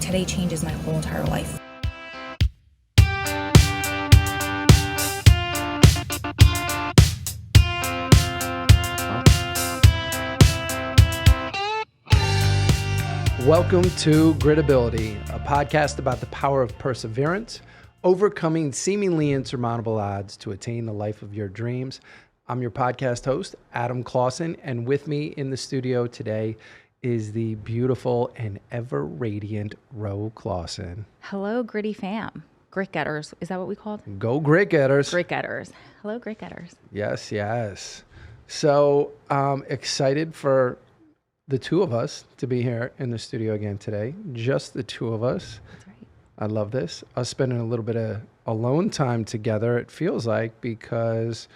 today changes my whole entire life. Welcome to Gritability, a podcast about the power of perseverance, overcoming seemingly insurmountable odds to attain the life of your dreams. I'm your podcast host, Ro Clausen, and with me in the studio today is the beautiful and ever radiant Ro Clausen. Hello, Gritty fam. Grit getters. Is that what we called? Go Grit Getters. Grit getters. Hello, Grit getters. Yes, yes. So excited for the two of us to be here in the studio again today. Just the two of us. That's right. I love this. Us spending a little bit of alone time together, it feels like, because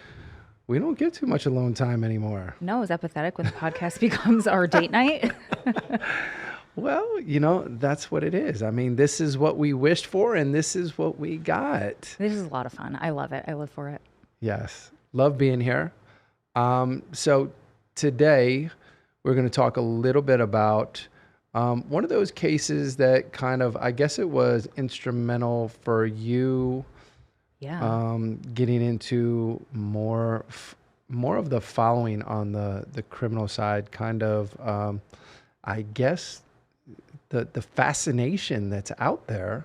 we don't get too much alone time anymore. No, is that pathetic when the podcast becomes our date night? Well, that's what it is. I mean, this is what we wished for, and this is what we got. This is a lot of fun. I love it. I live for it. Yes. Love being here. So today, we're going to talk a little bit about one of those cases that kind of, I guess it was instrumental for you getting into more of the following on the criminal side, kind of, I guess, the fascination that's out there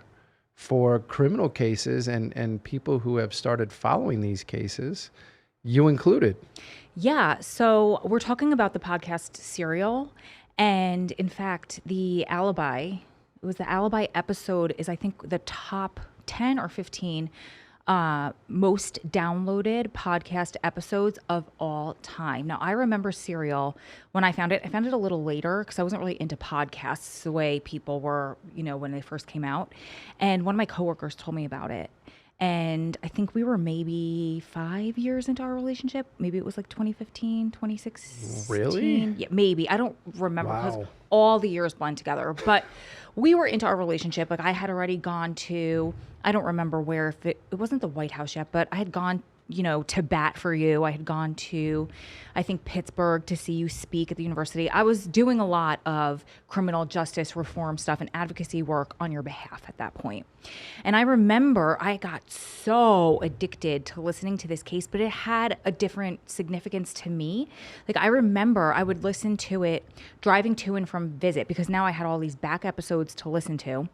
for criminal cases and people who have started following these cases, you included. Yeah, so we're talking about the podcast Serial, and in fact, the Alibi episode is, I think, the top 10 or 15 most downloaded podcast episodes of all time. Now, I remember Serial when I found it a little later because I wasn't really into podcasts the way people were, when they first came out. And one of my coworkers told me about it. And I think we were maybe 5 years into our relationship. Maybe it was like 2015, 2016. Really? Yeah, maybe. I don't remember because Wow. all the years blend together. But we were into our relationship. Like I had already gone to, I don't remember where, if it wasn't the White House yet, but I had gone, to bat for you. I had gone to, I think, Pittsburgh to see you speak at the university. I was doing a lot of criminal justice reform stuff and advocacy work on your behalf at that point. And I remember I got so addicted to listening to this case, but it had a different significance to me. Like I remember I would listen to it driving to and from visit because now I had all these back episodes to listen to.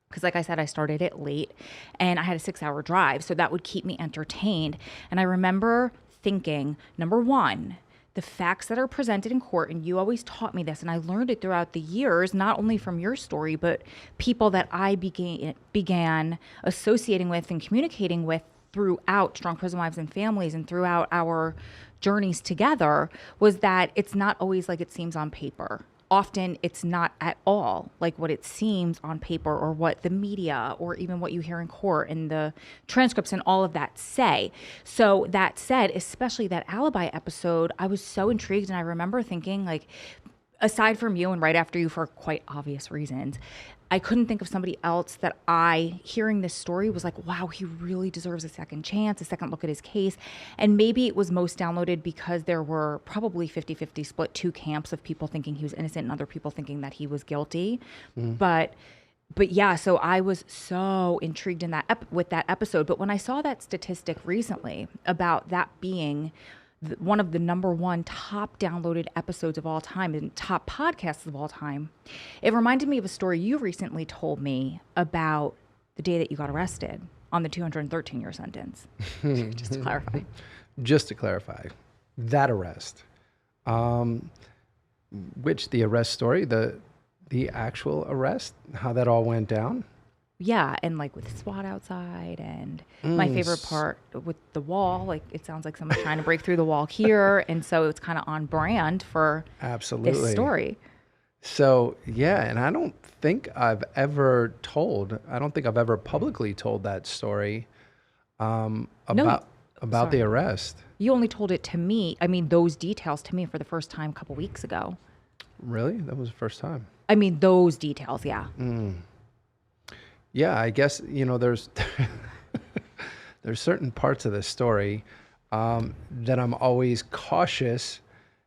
Because like I said, I started it late and I had a 6-hour drive. So that would keep me entertained. And I remember thinking, number one, the facts that are presented in court, and you always taught me this, and I learned it throughout the years, not only from your story, but people that I began associating with and communicating with throughout Strong Prison Wives and Families and throughout our journeys together, was that it's not always like it seems on paper. Often it's not at all like what it seems on paper or what the media or even what you hear in court and the transcripts and all of that say. So that said, especially that Alibi episode, I was so intrigued. And I remember thinking, like, aside from you and right after you for quite obvious reasons, I couldn't think of somebody else that hearing this story was like, wow, he really deserves a second chance, a second look at his case. And maybe it was most downloaded because there were probably 50-50 split, two camps of people thinking he was innocent and other people thinking that he was guilty. But yeah, so I was so intrigued in with that episode. But when I saw that statistic recently about that being one of the number one top downloaded episodes of all time and top podcasts of all time, it reminded me of a story you recently told me about the day that you got arrested on the 213-year sentence. Just to clarify. Just to clarify, that arrest, which the arrest story, the actual arrest, how that all went down. Yeah, and like with SWAT outside, and my favorite part with the wall, like it sounds like someone's trying to break through the wall here, and so it's kind of on brand for this story. So yeah, and I don't think I've ever publicly told that story about the arrest. You only told it to me. I mean, those details to me for the first time a couple weeks ago. Really? That was the first time? I mean, those details, yeah. Yeah, I guess, there's there's certain parts of the story that I'm always cautious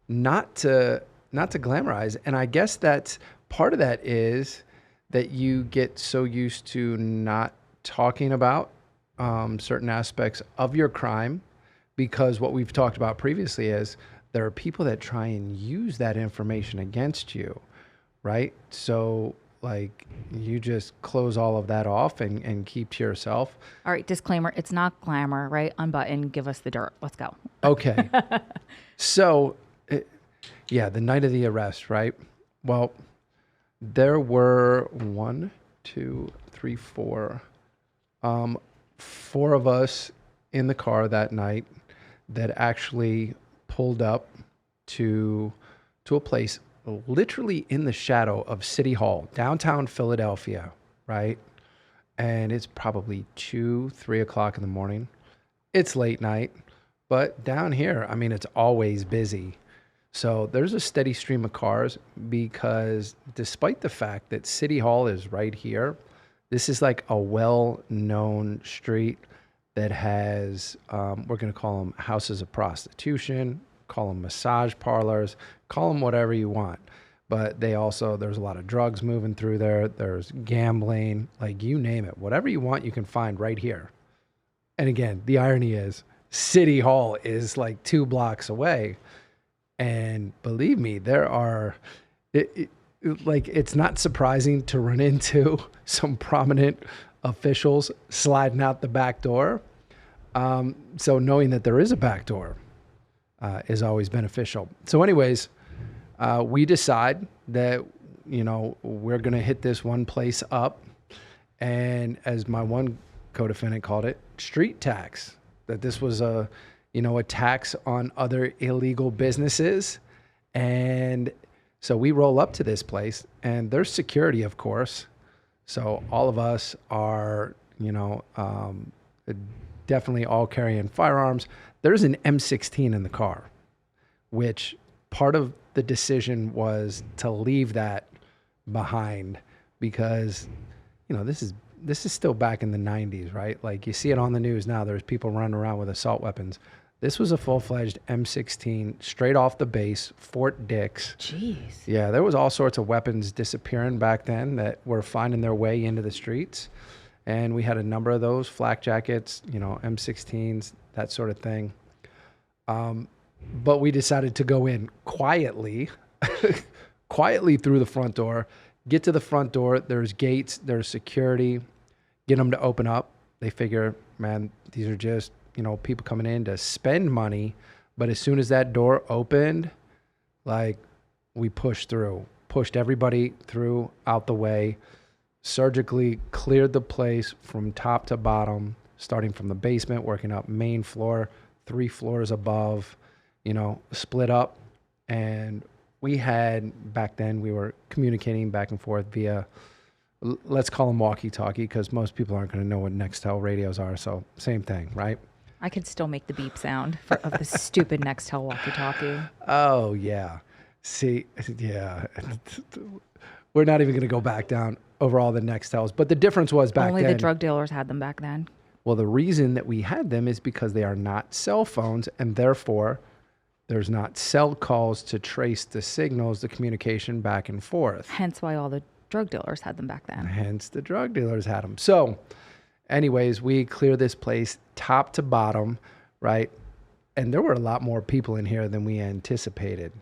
not to glamorize. And I guess that's part of that is that you get so used to not talking about certain aspects of your crime, because what we've talked about previously is there are people that try and use that information against you, right? So like you just close all of that off and keep to yourself. All right, disclaimer, it's not glamour, right? Unbutton, give us the dirt. Let's go. Okay. So, yeah, the night of the arrest, right? Well, there were one, two, three, four of us in the car that night that actually pulled up to a place literally in the shadow of City Hall, downtown Philadelphia, right? And it's probably 2, 3 o'clock in the morning. It's late night, but down here, I mean, it's always busy. So there's a steady stream of cars because despite the fact that City Hall is right here, this is like a well-known street that has, we're going to call them houses of prostitution, call them massage parlors, call them whatever you want. But they also, there's a lot of drugs moving through there. There's gambling, like you name it. Whatever you want, you can find right here. And again, the irony is City Hall is like 2 blocks away. And believe me, there are, like, it's not surprising to run into some prominent officials sliding out the back door. So knowing that there is a back door is always beneficial. So anyways, we decide that, you know, we're going to hit this one place up. And as my one co-defendant called it, street tax, that this was a tax on other illegal businesses. And so we roll up to this place and there's security, of course. So all of us are, definitely all carrying firearms. There's an M16 in the car, which part of the decision was to leave that behind because, this is still back in the 90s, right? Like you see it on the news now, there's people running around with assault weapons. This was a full-fledged M16 straight off the base, Fort Dix. Jeez. Yeah, there was all sorts of weapons disappearing back then that were finding their way into the streets. And we had a number of those, flak jackets, M16s, that sort of thing. But we decided to go in quietly, quietly through the front door, get to the front door. There's gates, there's security, get them to open up. They figure, man, these are just, people coming in to spend money. But as soon as that door opened, like we pushed everybody through out the way, surgically cleared the place from top to bottom, starting from the basement, working up main floor, 3 floors above, split up. And we had, back then, we were communicating back and forth via, let's call them walkie-talkie, because most people aren't going to know what Nextel radios are. So same thing, right? I could still make the beep sound of the stupid Nextel walkie-talkie. Oh, yeah. See, yeah. We're not even going to go back down over all the Nextels. But the difference was back then. Only the drug dealers had them back then. Well, the reason that we had them is because they are not cell phones, and therefore there's not cell calls to trace the signals, the communication back and forth. Hence why all the drug dealers had them back then. Hence the drug dealers had them. So anyways, we clear this place top to bottom, right? And there were a lot more people in here than we anticipated.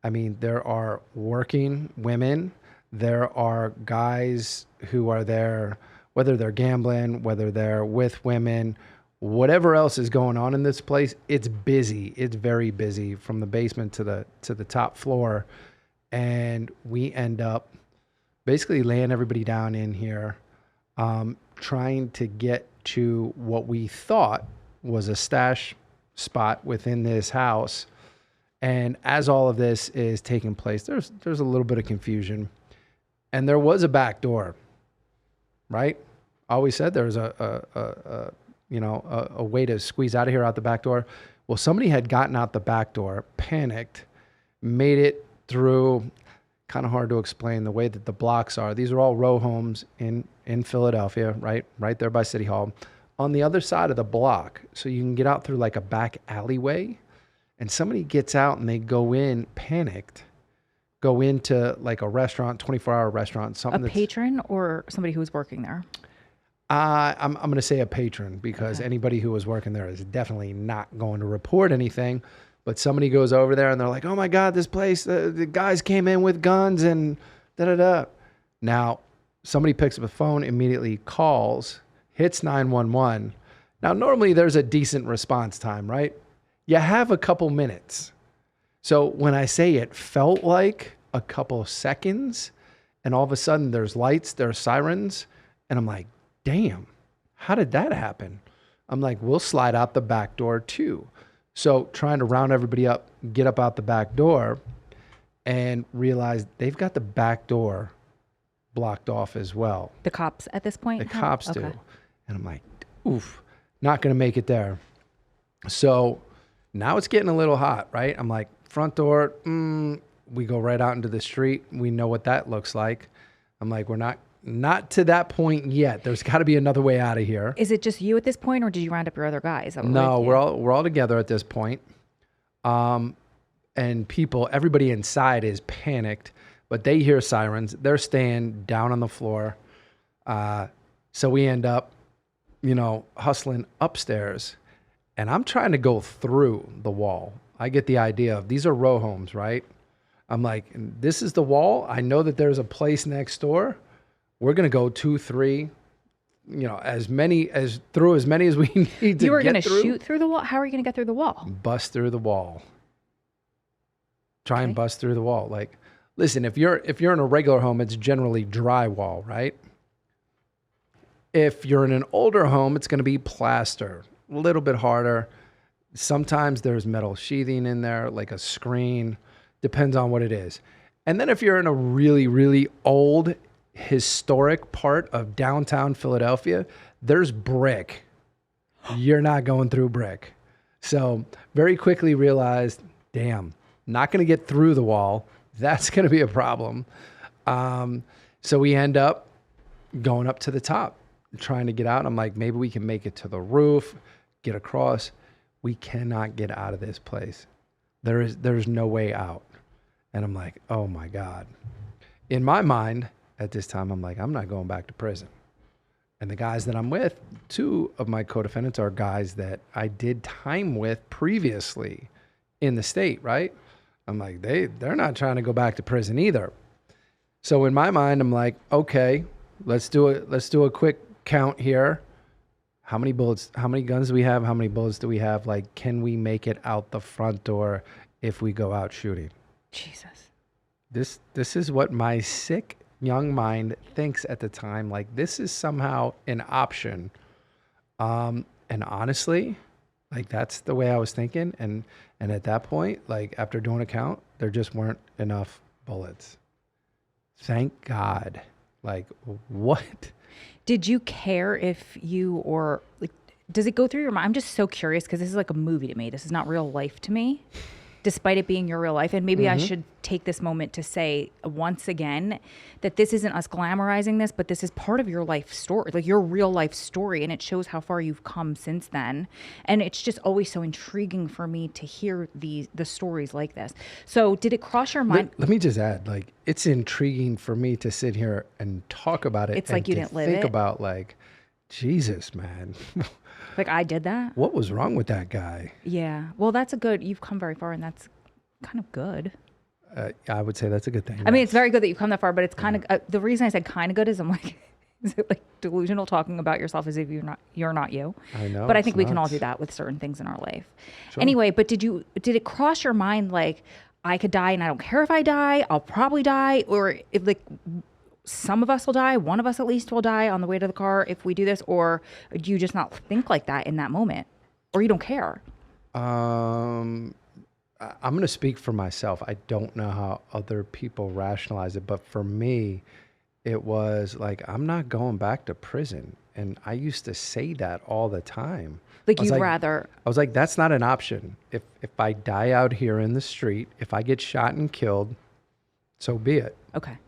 I mean, there are working women. There are guys who are there, whether they're gambling, whether they're with women, whatever else is going on in this place. It's busy. It's very busy from the basement to the top floor. And we end up basically laying everybody down in here, trying to get to what we thought was a stash spot within this house. And as all of this is taking place, there's a little bit of confusion. And there was a back door, right? Always said there was a way to squeeze out of here out the back door. Well, somebody had gotten out the back door, panicked, made it through. Kind of hard to explain the way that the blocks are. These are all row homes in Philadelphia, right there by City Hall. On the other side of the block, so you can get out through like a back alleyway, and somebody gets out and they go in panicked, go into like a restaurant, 24-hour restaurant, A something that's patron or somebody who was working there? I'm going to say a patron, because anybody who was working there is definitely not going to report anything. But somebody goes over there and they're like, "Oh my God, this place, the guys came in with guns and da da da." Now, somebody picks up a phone, immediately calls, hits 911. Now, normally there's a decent response time, right? You have a couple minutes. So when I say it felt like a couple seconds, and all of a sudden there's lights, there's sirens, and I'm like, damn, how did that happen? I'm like, we'll slide out the back door too. So trying to round everybody up, get up out the back door, and realize they've got the back door blocked off as well. The cops at this point? The cops do. And I'm like, oof, not going to make it there. So now it's getting a little hot, right? I'm like, front door, we go right out into the street. We know what that looks like. I'm like, we're not to that point yet. There's got to be another way out of here. Is it just you at this point, or did you round up your other guys? No, we're all together at this point. And everybody inside is panicked, but they hear sirens. They're staying down on the floor. So we end up, hustling upstairs, and I'm trying to go through the wall. I get the idea of these are row homes, right? I'm like, this is the wall. I know that there's a place next door. We're going to go 2, 3, as many as we need to. You were going to shoot through the wall? How are you going to get through the wall? Bust through the wall. Try and bust through the wall. Like, listen, if you're in a regular home, it's generally drywall, right? If you're in an older home, it's going to be plaster, a little bit harder. Sometimes there's metal sheathing in there, like a screen. Depends on what it is. And then if you're in a really, really old, historic part of downtown Philadelphia, there's brick. You're not going through brick. So very quickly realized, damn, not going to get through the wall. That's going to be a problem. So we end up going up to the top, trying to get out. I'm like, maybe we can make it to the roof, get across. We cannot get out of this place. There's no way out. And I'm like, oh my God. In my mind at this time, I'm like, I'm not going back to prison. And the guys that I'm with, 2 of my co-defendants are guys that I did time with previously in the state, right? I'm like, they're not trying to go back to prison either. So in my mind, I'm like, okay, let's do a quick count here. How many bullets, how many guns do we have? How many bullets do we have? Like, can we make it out the front door if we go out shooting? Jesus. This is what my sick young mind thinks at the time. Like, this is somehow an option. And honestly, like, that's the way I was thinking. And at that point, like, after doing a count, there just weren't enough bullets. Thank God. Like, what? Did you care if does it go through your mind? I'm just so curious, because this is like a movie to me. This is not real life to me, despite it being your real life. And maybe I should take this moment to say once again that this isn't us glamorizing this, but this is part of your life story, like your real life story. And it shows how far you've come since then. And it's just always so intriguing for me to hear the stories like this. So did it cross your mind? Let me just add, like, it's intriguing for me to sit here and talk about it. It's like you didn't live it. Think about, like, Jesus, man. Like, I did that? What was wrong with that guy? Yeah. Well, you've come very far, and that's kind of good. I would say that's a good thing. I mean, it's very good that you've come that far, but it's kind of, the reason I said kind of good is I'm like, is it like delusional talking about yourself as if you're not you? I know. But I think we can all do that with certain things in our life. Sure. Anyway, but did it cross your mind, like, I could die and I don't care if I die, I'll probably die, or if, like, some of us will die, one of us at least will die on the way to the car if we do this, or do you just not think like that in that moment, or you don't care? I'm going to speak for myself. I don't know how other people rationalize it, but for me, it was like, I'm not going back to prison. And I used to say that all the time. Like, I was like, that's not an option. If I die out here in the street, if I get shot and killed, so be it. Okay.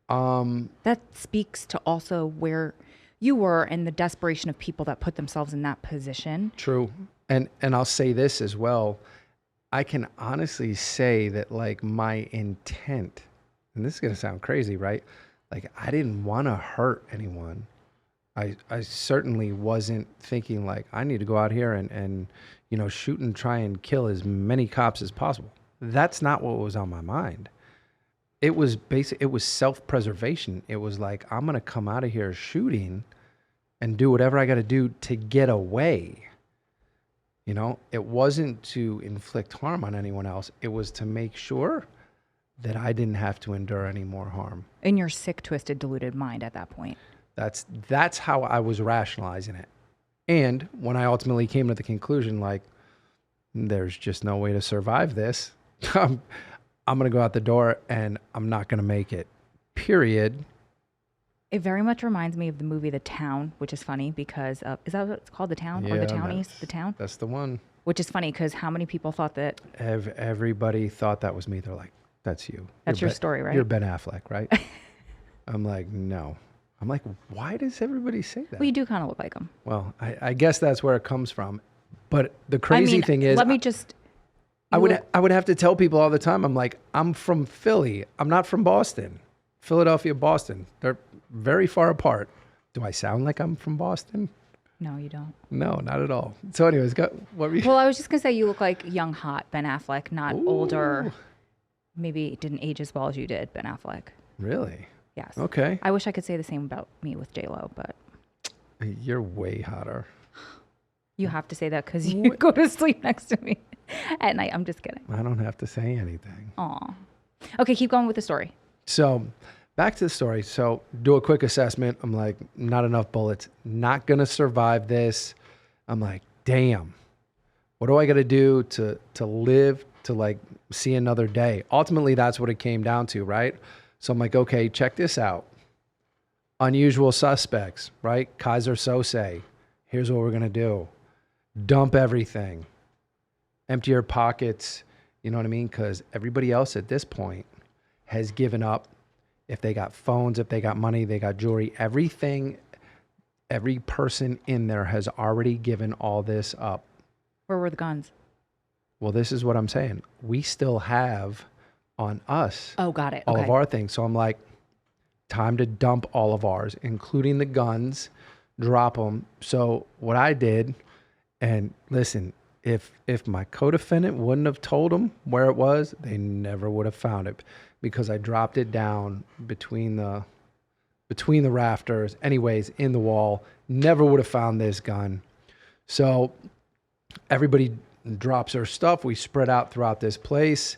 That speaks to also where you were and the desperation of people that put themselves in that position. True. And I'll say this as well. I can honestly say that like my intent, and this is going to sound crazy, right? Like I didn't want to hurt anyone. I certainly wasn't thinking like I need to go out here and shoot and try and kill as many cops as possible. That's not what was on my mind. It was self-preservation. It was like I'm going to come out of here shooting and do whatever I got to do to get away. It wasn't to inflict harm on anyone else. It was to make sure that I didn't have to endure any more harm. In your sick, twisted, deluded mind at that point. That's how I was rationalizing it. And when I ultimately came to the conclusion, like, there's just no way to survive this, I'm going to go out the door and I'm not going to make it, period. It very much reminds me of the movie The Town, which is funny because is that what it's called, The Town? Or The Townies? The Town? That's the one. Which is funny because how many people thought that? Everybody thought that was me. They're like, that's you. That's your story, right? You're Ben Affleck, right? I'm like, no. I'm like, why does everybody say that? Well, you do kind of look like him. Well, I guess that's where it comes from. But the crazy thing is, I would have to tell people all the time. I'm like, I'm from Philly. I'm not from Boston. Philadelphia, Boston. They're very far apart. Do I sound like I'm from Boston? No, you don't. No, not at all. So anyways, what were you? Well, I was just going to say you look like young, hot Ben Affleck, not Ooh. Older. Maybe didn't age as well as you did, Ben Affleck. Really? Yes. Okay. I wish I could say the same about me with J-Lo, but... You're way hotter. You have to say that because you go to sleep next to me at night. I'm just kidding. I don't have to say anything. Aw. Okay, keep going with the story. So back to the story. So do a quick assessment. I'm like, not enough bullets. Not going to survive this. I'm like, damn. What do I got to do to live, to like see another day? Ultimately, that's what it came down to, right? So I'm like, okay, check this out. Unusual suspects, right? Kaiser Sose. Here's what we're going to do. Dump everything. Empty your pockets. You know what I mean? Because everybody else at this point has given up. If they got phones, if they got money, they got jewelry, everything, every person in there has already given all this up. Where were the guns? Well, this is what I'm saying. We still have on us. Oh, got it. All of our things. So I'm like, time to dump all of ours, including the guns, drop them. So what I did, and listen, if my co-defendant wouldn't have told them where it was, they never would have found it because I dropped it down between the rafters, anyways, in the wall. Never would have found this gun. So everybody drops their stuff. We spread out throughout this place.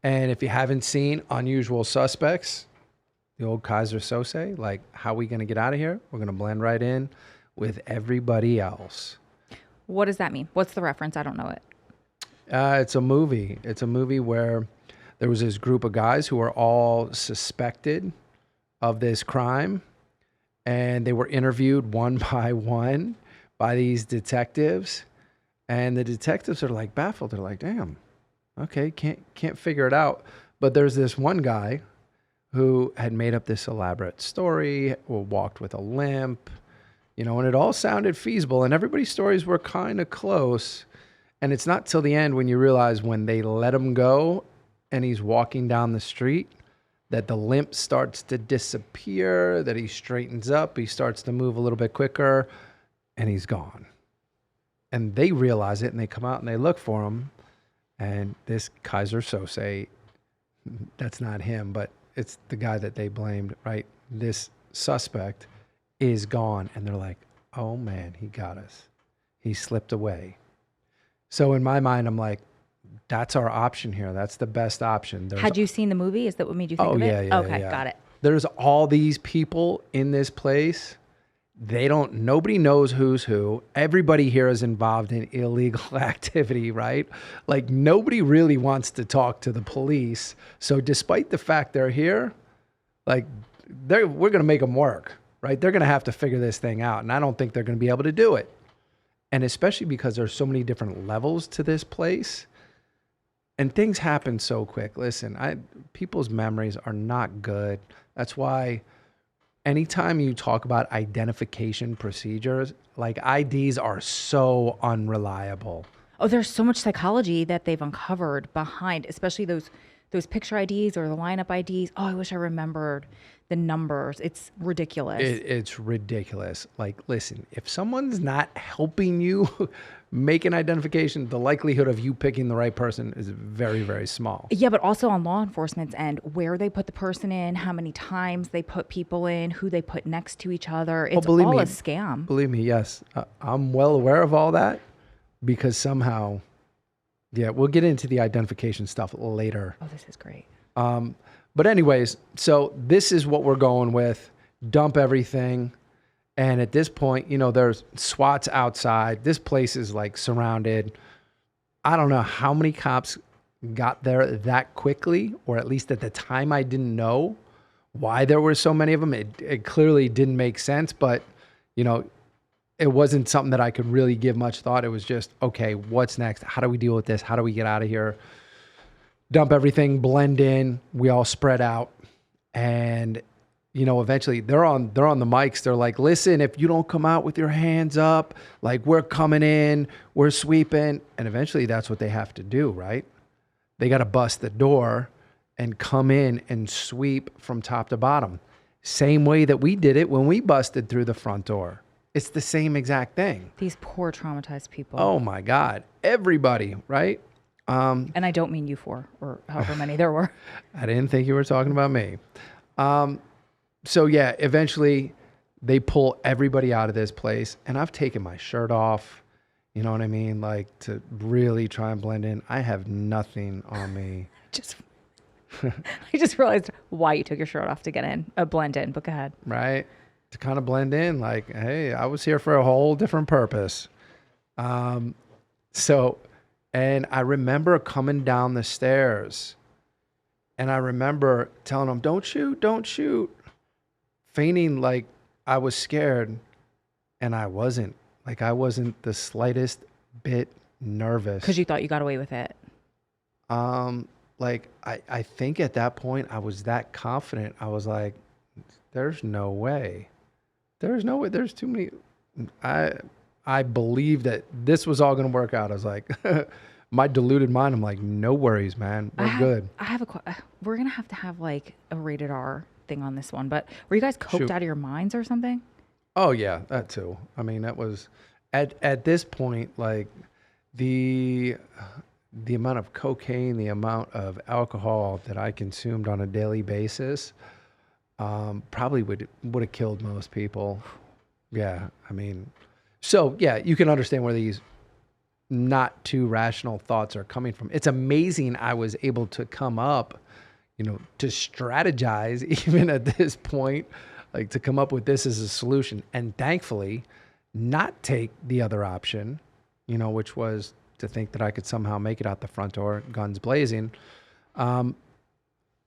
And if you haven't seen Unusual Suspects, the old Kaiser Sose, like, how are we going to get out of here? We're going to blend right in with everybody else. What does that mean? What's the reference? I don't know it. It's a movie. It's a movie where there was this group of guys who were all suspected of this crime, and they were interviewed one by one by these detectives, and the detectives are like baffled. They're like, damn, okay, can't figure it out. But there's this one guy who had made up this elaborate story, or walked with a limp, and it all sounded feasible, and everybody's stories were kind of close. And it's not till the end when you realize when they let him go and he's walking down the street that the limp starts to disappear, that he straightens up, he starts to move a little bit quicker, and he's gone. And they realize it, and they come out and they look for him. And this Kaiser Sose, that's not him, but it's the guy that they blamed, right? This suspect is gone. And they're like, oh man, he got us. He slipped away. So in my mind, I'm like, that's our option here. That's the best option. Had you seen the movie? Is that what made you think of it? Yeah. Okay, got it. There's all these people in this place. Nobody knows who's who. Everybody here is involved in illegal activity, right? Like, nobody really wants to talk to the police. So despite the fact they're here, like, we're going to make them work, right? They're going to have to figure this thing out. And I don't think they're going to be able to do it. And especially because there's so many different levels to this place. And things happen so quick. Listen, people's memories are not good. That's why anytime you talk about identification procedures, like, IDs are so unreliable. Oh, there's so much psychology that they've uncovered behind, especially those picture IDs or the lineup IDs. Oh, I wish I remembered the numbers. It's ridiculous. It's ridiculous. Like, listen, if someone's not helping you make an identification, the likelihood of you picking the right person is very, very small. Yeah, but also on law enforcement's end, where they put the person in, how many times they put people in, who they put next to each other. It's all a scam. Believe me, yes. I'm well aware of all that because somehow, yeah, we'll get into the identification stuff later. Oh, this is great. But anyways, so this is what we're going with. Dump everything. And at this point, you know, there's SWATs outside. This place is like surrounded. I don't know how many cops got there that quickly, or at least at the time I didn't know why there were so many of them. It clearly didn't make sense, but, you know, it wasn't something that I could really give much thought. It was just, okay, what's next? How do we deal with this? How do we get out of here? Dump everything, blend in. We all spread out. And, you know, eventually they're on the mics. They're like, listen, if you don't come out with your hands up, like, we're coming in, we're sweeping. And eventually that's what they have to do, right? They got to bust the door and come in and sweep from top to bottom. Same way that we did it when we busted through the front door. It's the same exact thing. These poor traumatized people. Oh my God. Everybody, right? And I don't mean you four or however many there were. I didn't think you were talking about me. So yeah, eventually they pull everybody out of this place, and I've taken my shirt off, you know what I mean? Like, to really try and blend in. I have nothing on me. I just realized why you took your shirt off to get in, blend in, but go ahead. Right? To kind of blend in, like, hey, I was here for a whole different purpose. And I remember coming down the stairs, and I remember telling them, don't shoot, feigning like I was scared, and I wasn't. Like, I wasn't the slightest bit nervous. Because you thought you got away with it. Like, I think at that point I was that confident. I was like, there's no way. There's no way. There's too many. I believe that this was all going to work out. I was like, my deluded mind, I'm like, no worries, man. We're good. We're going to have like a rated R thing on this one, but were you guys coked out of your minds or something? Oh yeah, that too. I mean, that was at this point, like the amount of cocaine, the amount of alcohol that I consumed on a daily basis, probably would have killed most people. Yeah. I mean, so yeah, you can understand where these not too rational thoughts are coming from. It's amazing I was able to come up, you know, to strategize even at this point, like to come up with this as a solution, and thankfully not take the other option, you know, which was to think that I could somehow make it out the front door, guns blazing.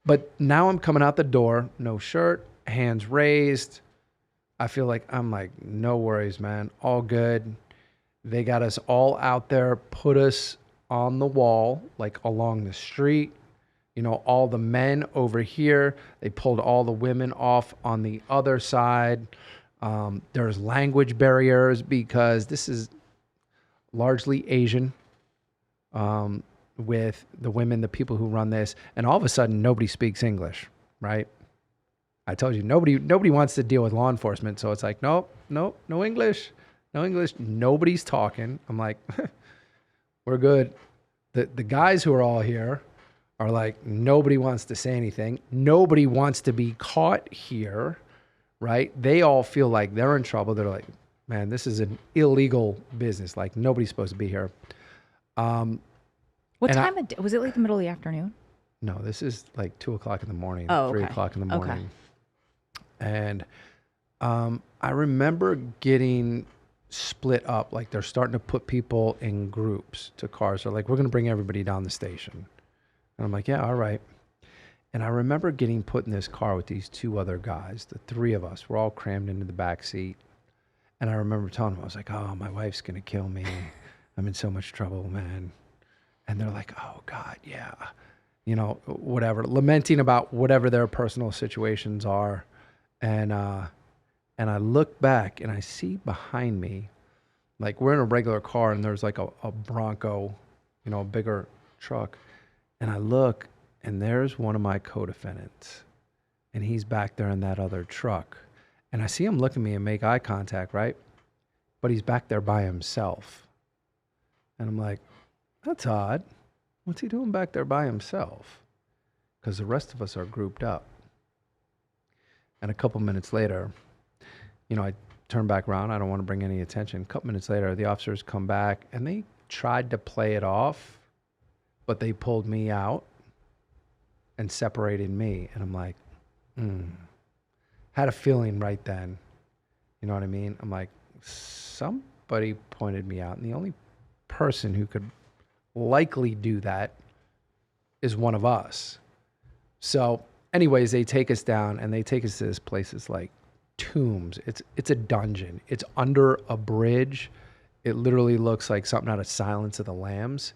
But now I'm coming out the door, no shirt, hands raised. I feel like I'm like, no worries, man, all good. They got us all out there, put us on the wall, like along the street. You know, all the men over here, they pulled all the women off on the other side. There's language barriers because this is largely Asian, with the women, the people who run this. And all of a sudden, nobody speaks English, right? I told you, nobody wants to deal with law enforcement. So it's like, nope, no English, no English. Nobody's talking. I'm like, we're good. The guys who are all here are like, nobody wants to say anything. Nobody wants to be caught here, right? They all feel like they're in trouble. They're like, man, this is an illegal business. Like, nobody's supposed to be here. What time was it? Like the middle of the afternoon? No, this is like 2 o'clock in the morning, oh, 3 okay. o'clock in the morning. Okay. And I remember getting split up. Like, they're starting to put people in groups to cars. They're like, we're going to bring everybody down the station. And I'm like, yeah, all right. And I remember getting put in this car with these two other guys. The three of us were all crammed into the back seat. And I remember telling them, I was like, oh, my wife's going to kill me. I'm in so much trouble, man. And they're like, oh, God, yeah. You know, whatever. Lamenting about whatever their personal situations are. And I look back and I see behind me Like we're in a regular car and there's like a Bronco, a bigger truck. And I look and there's one of my co-defendants and he's back there in that other truck. And I see him look at me and make eye contact, right? But he's back there by himself. And I'm like, that's odd. What's he doing back there by himself? Because the rest of us are grouped up. And a couple minutes later, I turn back around. I don't want to bring any attention. A couple minutes later, the officers come back and they tried to play it off, but they pulled me out and separated me. And I'm like, had a feeling right then. You know what I mean? I'm like, somebody pointed me out. And the only person who could likely do that is one of us. So anyways, they take us down and they take us to this place. It's like tombs. It's a dungeon. It's under a bridge. It literally looks like something out of Silence of the Lambs.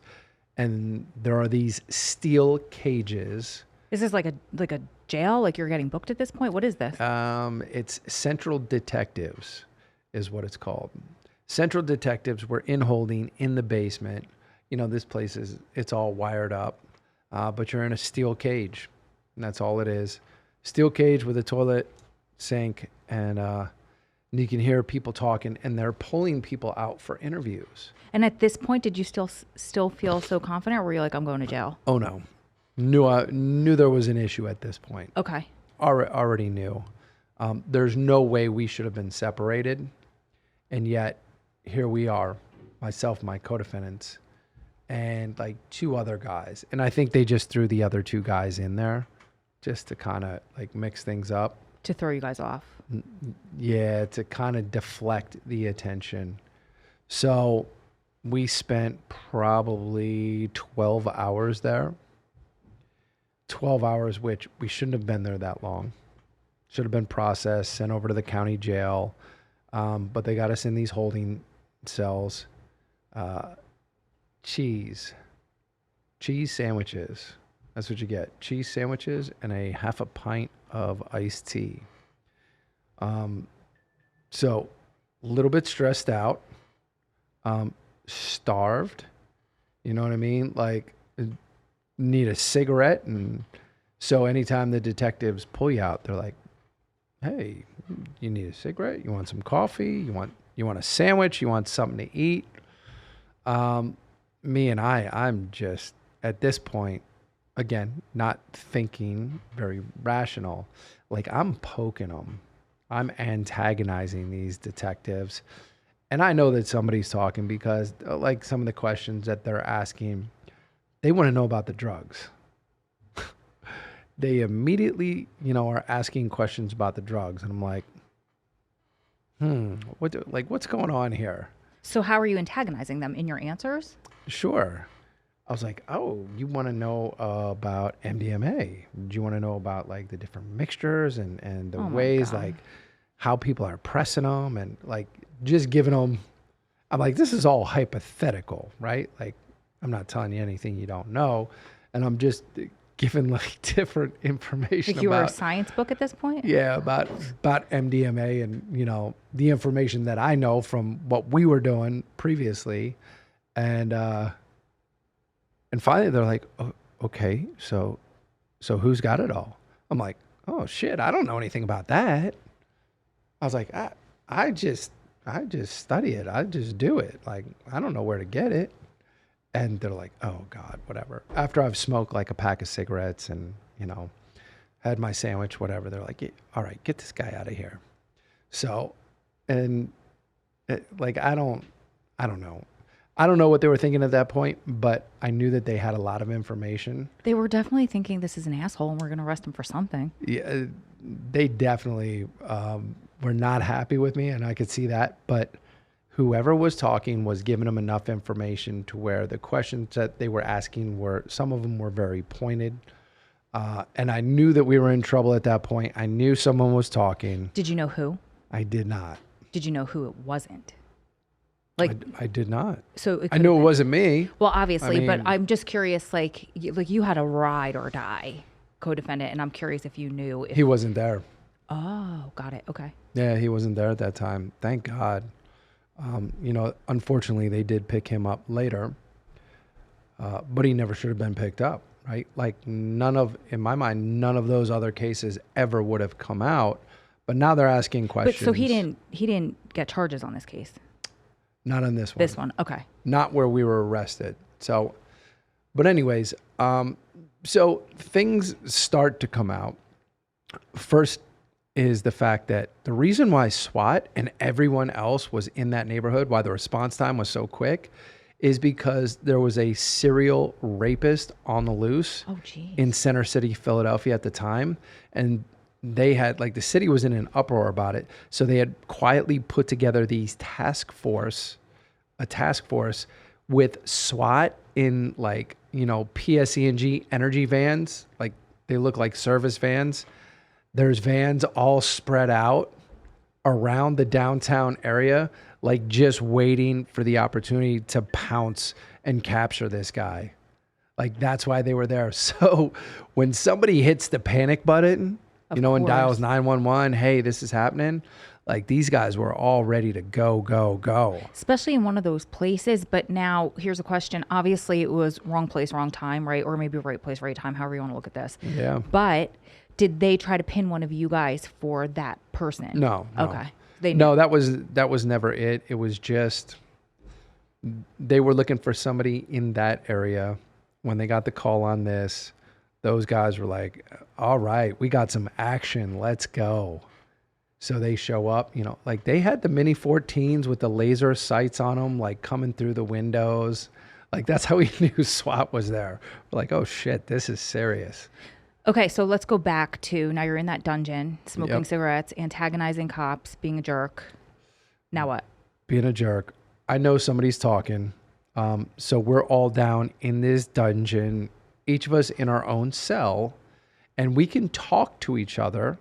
And there are these steel cages. Is this like a jail? Like you're getting booked at this point? What is this? It's Central Detectives is what it's called. Central Detectives were in holding in the basement. This place it's all wired up, but you're in a steel cage. And that's all it is. Steel cage with a toilet, sink, and you can hear people talking, and they're pulling people out for interviews. And at this point, did you still feel so confident, or were you like, I'm going to jail? Oh, no. Knew there was an issue at this point. Okay. Already knew. There's no way we should have been separated, and yet here we are, myself, my co-defendants, and like two other guys. And I think they just threw the other two guys in there just to kind of like mix things up. To throw you guys off. Yeah, to kind of deflect the attention. So we spent probably 12 hours there. 12 hours, which we shouldn't have been there that long. Should have been processed, sent over to the county jail. But they got us in these holding cells. Cheese sandwiches. That's what you get. Cheese sandwiches and a half a pint of iced tea. So a little bit stressed out, starved, you know what I mean? Like need a cigarette. And so anytime the detectives pull you out, they're like, hey, you need a cigarette? You want some coffee? You want a sandwich? You want something to eat? Me and I'm just at this point, again, not thinking very rational. Like I'm poking them. I'm antagonizing these detectives. And I know that somebody's talking because like some of the questions that they're asking, they want to know about the drugs. They immediately, are asking questions about the drugs. And I'm like, what's going on here? So how are you antagonizing them in your answers? Sure. I was like, oh, you want to know about MDMA? Do you want to know about like the different mixtures and the ways like how people are pressing them and like just giving them, I'm like, this is all hypothetical, right? Like I'm not telling you anything you don't know. And I'm just giving like different information. Like you were a science book at this point? Yeah, about MDMA and, the information that I know from what we were doing previously. And finally they're like, oh, okay, so who's got it all? I'm like, oh shit, I don't know anything about that. I was like, I just study it. I just do it. Like, I don't know where to get it. And they're like, oh God, whatever. After I've smoked like a pack of cigarettes and, had my sandwich, whatever, they're like, all right, get this guy out of here. So, and like, I don't know. I don't know what they were thinking at that point, but I knew that they had a lot of information. They were definitely thinking this is an asshole and we're going to arrest him for something. Yeah, they definitely were not happy with me, and I could see that. But whoever was talking was giving them enough information to where the questions that they were asking some of them were very pointed. And I knew that we were in trouble at that point. I knew someone was talking. Did you know who? I did not. Did you know who it wasn't? Like I did not. So I knew it wasn't me. Well, obviously, but I'm just curious. Like you had a ride or die co-defendant, and I'm curious if you knew. He wasn't there. Oh, got it. Okay. Yeah, he wasn't there at that time. Thank God. Unfortunately, they did pick him up later, but he never should have been picked up, right? Like in my mind, none of those other cases ever would have come out. But now they're asking But questions. so he didn't get charges on this case. Not on this one. This one, okay. Not where we were arrested. So, but anyways, so things start to come out. First is the fact that the reason why SWAT and everyone else was in that neighborhood, why the response time was so quick, is because there was a serial rapist on the loose in Center City, Philadelphia at the time. And they had, like, the city was in an uproar about it. So they had quietly put together these task force with SWAT in, like, PSE&G energy vans. Like, they look like service vans. There's vans all spread out around the downtown area, like just waiting for the opportunity to pounce and capture this guy. Like, that's why they were there. So when somebody hits the panic button, and dials 911, hey, this is happening, like, these guys were all ready to go. Especially in one of those places. But now here's a question. Obviously, it was wrong place, wrong time, right? Or maybe right place, right time, however you want to look at this. Yeah. But did they try to pin one of you guys for that person? No. Okay. No, that was never it. It was just they were looking for somebody in that area. When they got the call on this, those guys were like, all right, we got some action. Let's go. So they show up, like they had the Mini 14s with the laser sights on them, like coming through the windows. Like, that's how we knew SWAT was there. We're like, oh shit, this is serious. Okay, so let's go back to now you're in that dungeon, smoking cigarettes, antagonizing cops, being a jerk. Now what? Being a jerk. I know somebody's talking. So we're all down in this dungeon, each of us in our own cell, and we can talk to each other,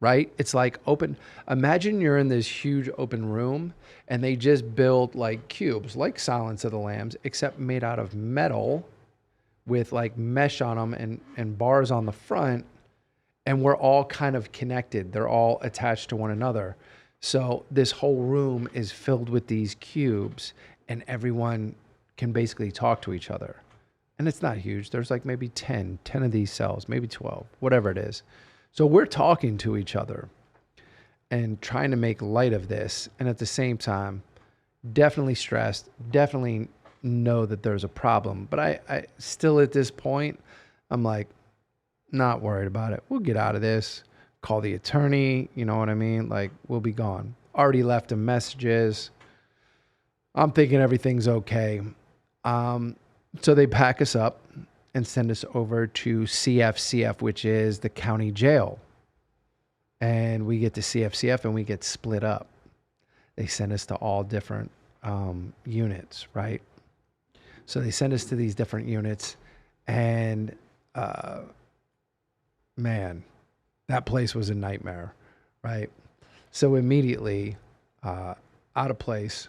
right? It's like open. Imagine you're in this huge open room and they just build like cubes, like Silence of the Lambs, except made out of metal, with like mesh on them and bars on the front, and we're all kind of connected. They're all attached to one another. So this whole room is filled with these cubes, and everyone can basically talk to each other. And it's not huge. There's like maybe 10 of these cells, maybe 12, whatever it is. So we're talking to each other and trying to make light of this. And at the same time, definitely stressed, definitely know that there's a problem, but I still at this point, I'm like, not worried about it. We'll get out of this, call the attorney, you know what I mean? Like, we'll be gone. Already left him messages. I'm thinking everything's okay. So they pack us up and send us over to CFCF, which is the county jail. And we get to CFCF and we get split up. They send us to all different units, right? So they send us to these different units, and man, that place was a nightmare, right? So immediately, out of place,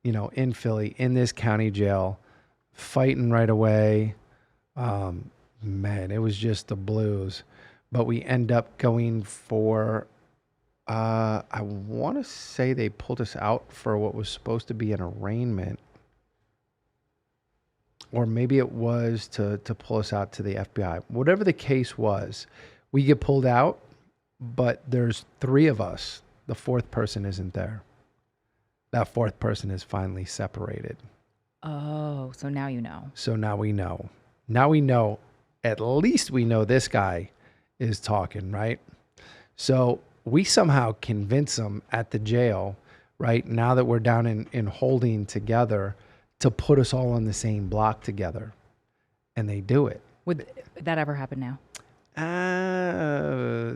in Philly, in this county jail, fighting right away. Man, it was just the blues. But we end up going for, I want to say they pulled us out for what was supposed to be an arraignment. Or maybe it was to pull us out to the FBI. Whatever the case was, we get pulled out, but there's 3 of us. The 4th person isn't there. That 4th person is finally separated. Oh, so now you know. So now we know. Now we know, at least we know this guy is talking, right? So we somehow convince him at the jail, right, now that we're down in holding together, to put us all on the same block together. And they do it. Would that ever happen now?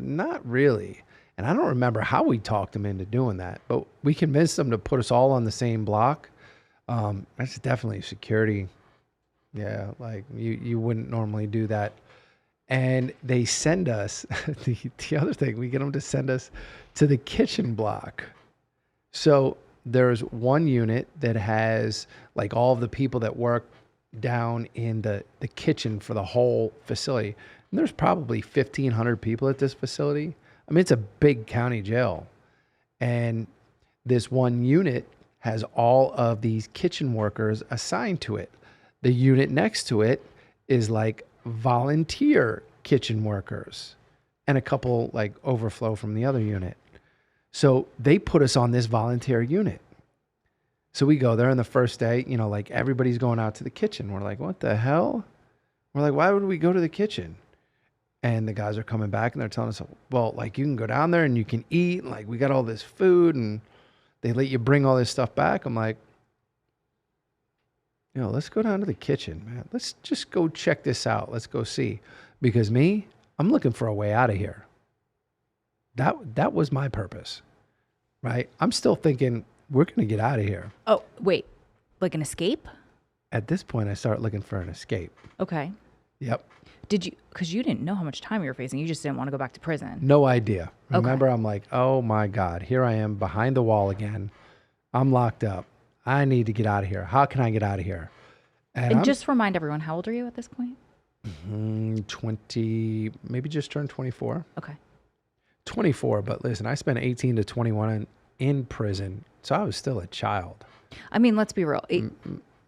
Not really. And I don't remember how we talked them into doing that, but we convinced them to put us all on the same block. That's definitely security. Yeah, like you wouldn't normally do that. And they send us, the other thing, we get them to send us to the kitchen block. So there's one unit that has like all of the people that work down in the kitchen for the whole facility. And there's probably 1,500 people at this facility. I mean, it's a big county jail. And this one unit has all of these kitchen workers assigned to it. The unit next to it is like volunteer kitchen workers and a couple like overflow from the other unit. So they put us on this volunteer unit. So we go there, and the first day, like everybody's going out to the kitchen. We're like, what the hell? We're like, why would we go to the kitchen? And the guys are coming back and they're telling us, well, like you can go down there and you can eat. And, like we got all this food and they let you bring all this stuff back. I'm like, let's go down to the kitchen, man. Let's just go check this out. Let's go see. Because I'm looking for a way out of here. That was my purpose, right? I'm still thinking we're going to get out of here. Oh, wait, like an escape? At this point, I start looking for an escape. Okay. Yep. Because you didn't know how much time you were facing. You just didn't want to go back to prison. No idea. Remember, Okay. I'm like, oh my God, here I am behind the wall again. I'm locked up. I need to get out of here. How can I get out of here? And just remind everyone, how old are you at this point? 20, maybe just turned 24. Okay. 24, but listen, I spent 18 to 21 in prison, so I was still a child. I mean, let's be real.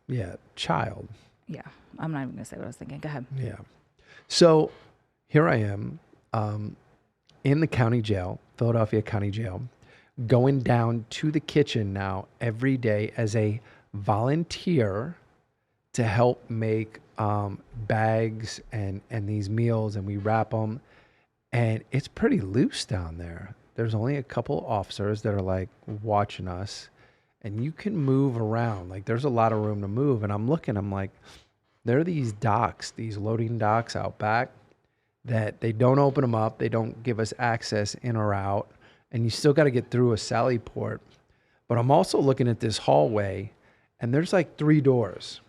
Yeah, child. Yeah, I'm not even going to say what I was thinking. Go ahead. Yeah. So here I am in the county jail, Philadelphia County Jail, going down to the kitchen now every day as a volunteer to help make bags and these meals, and we wrap them. And it's pretty loose down there. There's only a couple officers that are like watching us, and you can move around. Like there's a lot of room to move. And I'm like, there are these docks, these loading docks out back that they don't open them up. They don't give us access in or out. And you still got to get through a sally port. But I'm also looking at this hallway, and there's like 3 doors.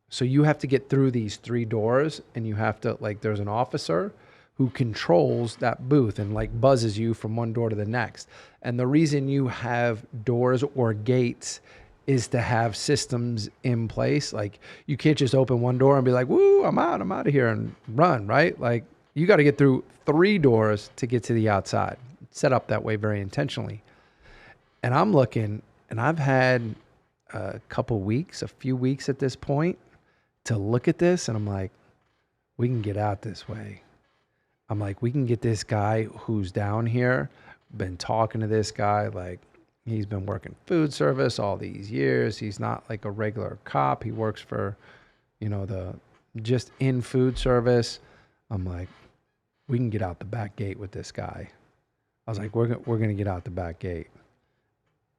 So you have to get through these 3 doors, and you have to, like, there's an officer who controls that booth and like buzzes you from one door to the next. And the reason you have doors or gates is to have systems in place. Like you can't just open one door and be like, woo, I'm out of here and run, right? Like you got to get through 3 doors to get to the outside. It's set up that way very intentionally. And I'm looking, and I've had a few weeks at this point to look at this, and I'm like, we can get out this way. I'm like, we can get this guy who's down here, been talking to this guy, like he's been working food service all these years. He's not like a regular cop. He works for, just in food service. I'm like, we can get out the back gate with this guy. I was like, we're going to get out the back gate.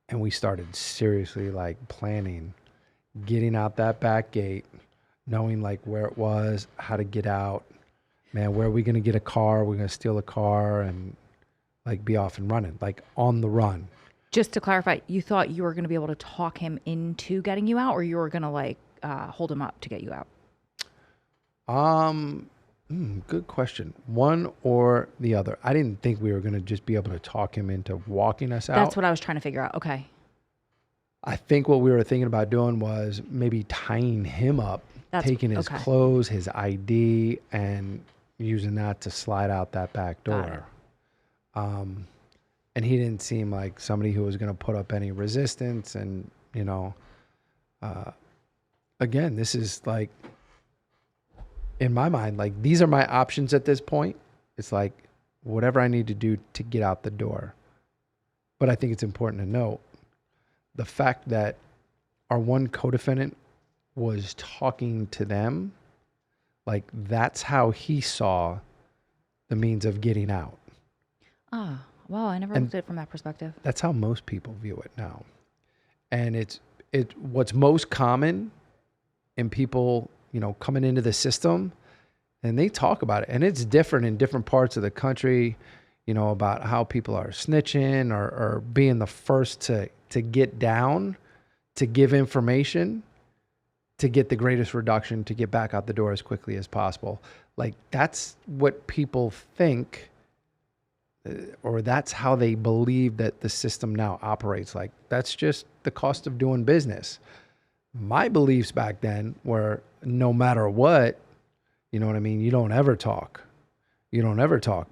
And we started seriously like planning, getting out that back gate, knowing like where it was, how to get out. Man, where are we going to get a car? We're going to steal a car and like be off and running, like on the run. Just to clarify, you thought you were going to be able to talk him into getting you out, or you were going to like hold him up to get you out? Good question. One or the other. I didn't think we were going to just be able to talk him into walking us out. That's what I was trying to figure out. Okay. I think what we were thinking about doing was maybe tying him up, taking his clothes, his ID, and using that to slide out that back door. And he didn't seem like somebody who was going to put up any resistance. And, again, this is like, in my mind, like these are my options at this point. It's like whatever I need to do to get out the door. But I think it's important to note the fact that our one co-defendant was talking to them, like that's how he saw the means of getting out. Ah, wow, I never looked at it from that perspective. That's how most people view it now. And it's what's most common in people, coming into the system, and they talk about it. And it's different in different parts of the country, about how people are snitching or being the first to get down, to give information, to get the greatest reduction, to get back out the door as quickly as possible. Like that's what people think, or that's how they believe that the system now operates. Like that's just the cost of doing business. My beliefs back then were no matter what, you know what I mean? You don't ever talk.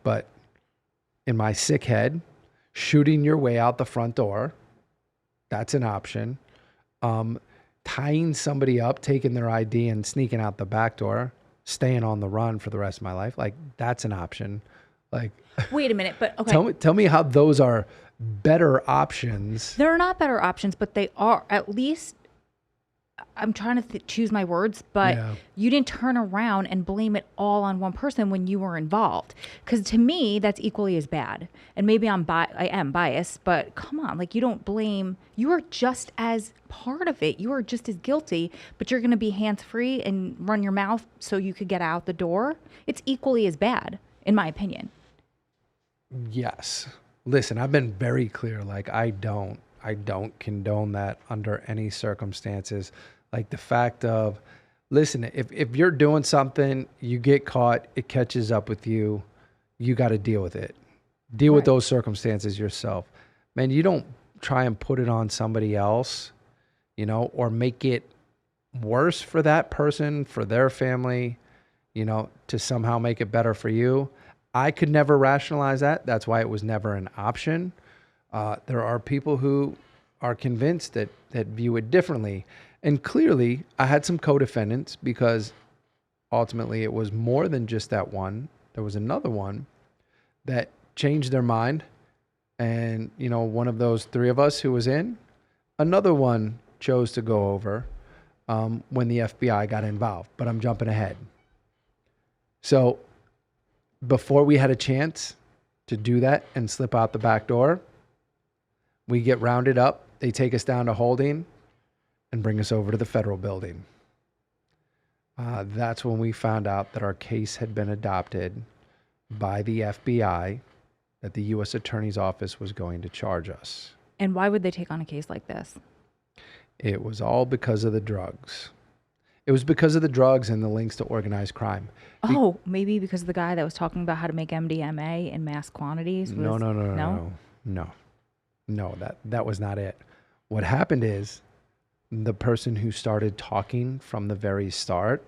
But in my sick head, shooting your way out the front door, that's an option. tying somebody up, taking their ID and sneaking out the back door, staying on the run for the rest of my life. Like that's an option. Like, Wait a minute, but okay. tell me how those are better options. They're not better options, but they are at least. I'm trying to choose my words, but Yeah. you didn't turn around and blame it all on one person when you were involved. Because to me, that's equally as bad. And maybe I am biased, but come on, like you don't blame. You are just as part of it. You are just as guilty, but you're going to be hands free and run your mouth so you could get out the door. It's equally as bad, in my opinion. Yes. Listen, I've been very clear. Like I don't condone that under any circumstances. Like the fact of, listen, if you're doing something, you get caught, it catches up with you, you got to deal with it. Deal with those circumstances yourself. Man, you don't try and put it on somebody else, you know, or make it worse for that person, for their family, you know, to somehow make it better for you. I could never rationalize that. That's why it was never an option. There are people who are convinced that view it differently. And clearly, I had some co-defendants because ultimately it was more than just that one. There was another one that changed their mind. And, you know, one of those three of us who was in, another one chose to go over when the FBI got involved. But I'm jumping ahead. So before we had a chance to do that and slip out the back door, we get rounded up. They take us down to holding and bring us over to the federal building. That's when we found out that our case had been adopted by the FBI, that the U.S. Attorney's Office was going to charge us. And why would they take on a case like this? It was all because of the drugs. It was because of the drugs and the links to organized crime. Oh, maybe because of the guy that was talking about how to make MDMA in mass quantities? No, that was not it. What happened is the person who started talking from the very start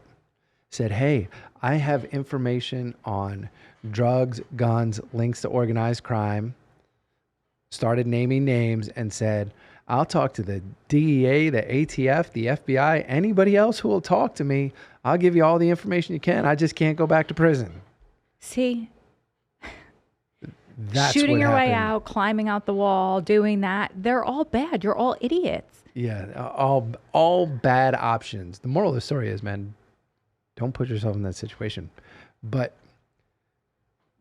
said, hey, I have information on drugs, guns, links to organized crime, started naming names and said, I'll talk to the DEA, the ATF, the FBI, anybody else who will talk to me. I'll give you all the information you can. I just can't go back to prison. See, That's shooting what your way happened. out, climbing out the wall, doing that. They're all bad. You're all idiots. Yeah, all bad options. The moral of the story is, man, don't put yourself in that situation. But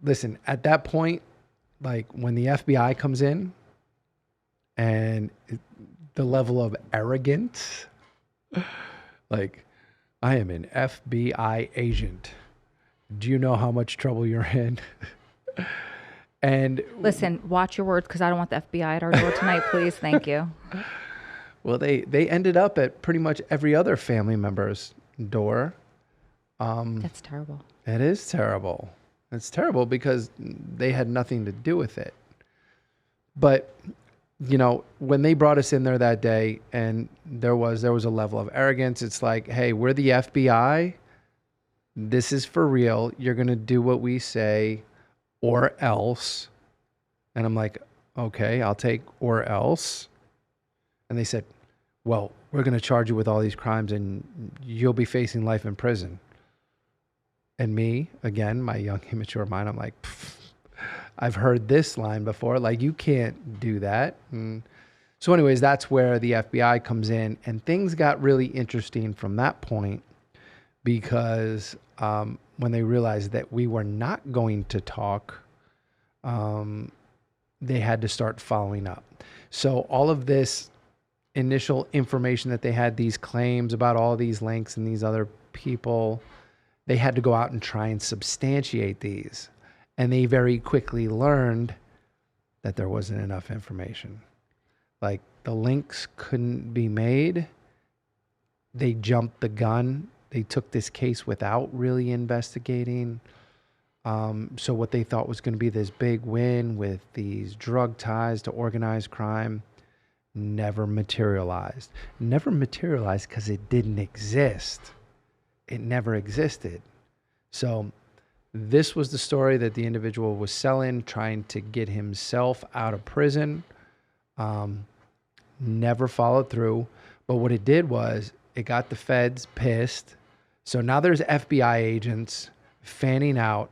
listen, at that point, like when the FBI comes in and the level of arrogance, like I am an FBI agent. Do you know how much trouble you're in? And Listen, watch your words because I don't want the FBI at our door tonight, please. Thank you. well, they ended up at pretty much every other family member's door. That's terrible. It is terrible. It's terrible because they had nothing to do with it. But, you know, when they brought us in there that day and there was a level of arrogance, it's like, hey, we're the FBI. This is for real. You're going to do what we say or else. And I'm like, okay, I'll take or else. And they said, well, we're going to charge you with all these crimes and you'll be facing life in prison. And me, again, my young, immature mind, I'm like, I've heard this line before. Like, you can't do that. And so anyways, that's where the FBI comes in. And things got really interesting from that point because when they realized that we were not going to talk, they had to start following up. So all of this initial information that they had, these claims about all these links and these other people, they had to go out and try and substantiate these. And they very quickly learned that there wasn't enough information. Like the links couldn't be made. They jumped the gun. They took this case without really investigating. So what they thought was going to be this big win with these drug ties to organized crime never materialized. Never materialized because it didn't exist. It never existed. So this was the story that the individual was selling, trying to get himself out of prison. Never followed through. But what it did was it got the feds pissed. So now there's FBI agents fanning out,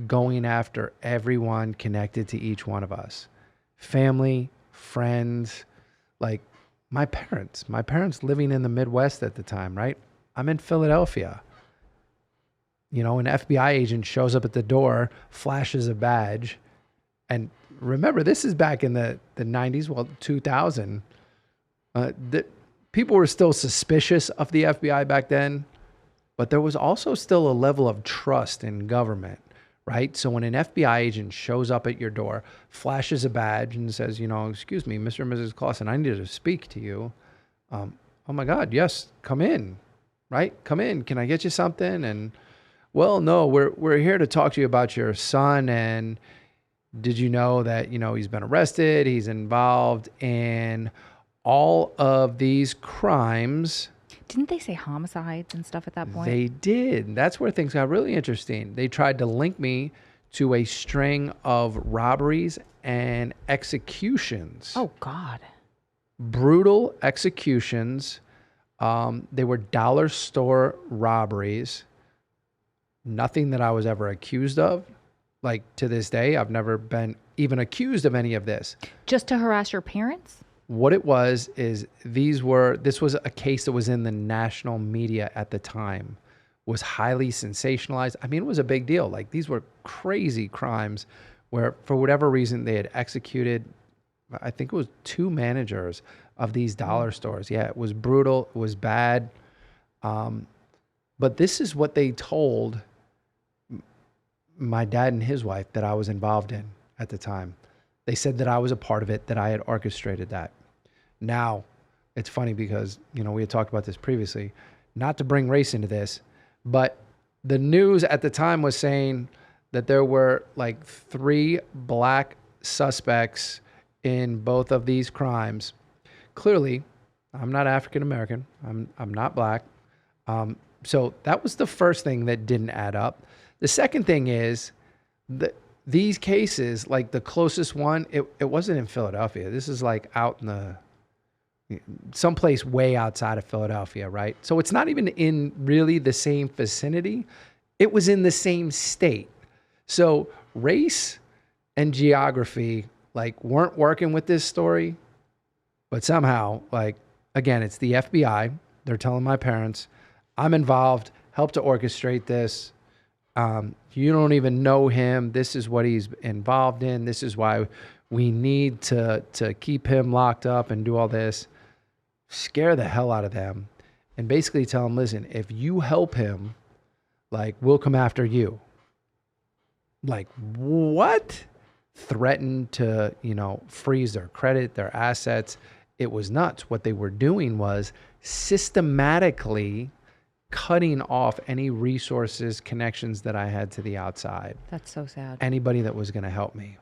going after everyone connected to each one of us. Family, friends, like my parents living in the Midwest at the time, right? I'm in Philadelphia. An FBI agent shows up at the door, flashes a badge. And remember, this is back in the 90s, well, 2000. People were still suspicious of the FBI back then, but there was also still a level of trust in government, right? So when an FBI agent shows up at your door, flashes a badge and says, excuse me, Mr. and Mrs. Clausen, I need to speak to you. Oh my God, yes, come in, right? Come in. Can I get you something? And well, no, we're here to talk to you about your son. And did you know that, he's been arrested? He's involved in all of these crimes. Didn't they say homicides and stuff at that point? They did. That's where things got really interesting. They tried to link me to a string of robberies and executions. Oh, God. Brutal executions. They were dollar store robberies. Nothing that I was ever accused of. Like to this day, I've never been even accused of any of this. Just to harass your parents? What it was is this was a case that was in the national media at the time, was highly sensationalized. I mean, it was a big deal. Like these were crazy crimes where for whatever reason they had executed, I think it was 2 managers of these dollar stores. Yeah, it was brutal. It was bad. But this is what they told my dad and his wife that I was involved in at the time. They said that I was a part of it, that I had orchestrated that. Now, it's funny because, we had talked about this previously, not to bring race into this, but the news at the time was saying that there were like 3 black suspects in both of these crimes. Clearly, I'm not African American. I'm not black. So that was the first thing that didn't add up. The second thing is that these cases, like the closest one, it wasn't in Philadelphia. This is like out in someplace way outside of Philadelphia, right? So it's not even in really the same vicinity. It was in the same state. So race and geography weren't working with this story, but somehow, again, it's the FBI. They're telling my parents, I'm involved, helped to orchestrate this. You don't even know him. This is what he's involved in. This is why we need to keep him locked up and do all this. Scare the hell out of them and basically tell them, listen, if you help him, we'll come after you. What? Threaten to, freeze their credit, their assets. It was nuts. What they were doing was systematically cutting off any resources, connections that I had to the outside. That's so sad. Anybody that was going to help me.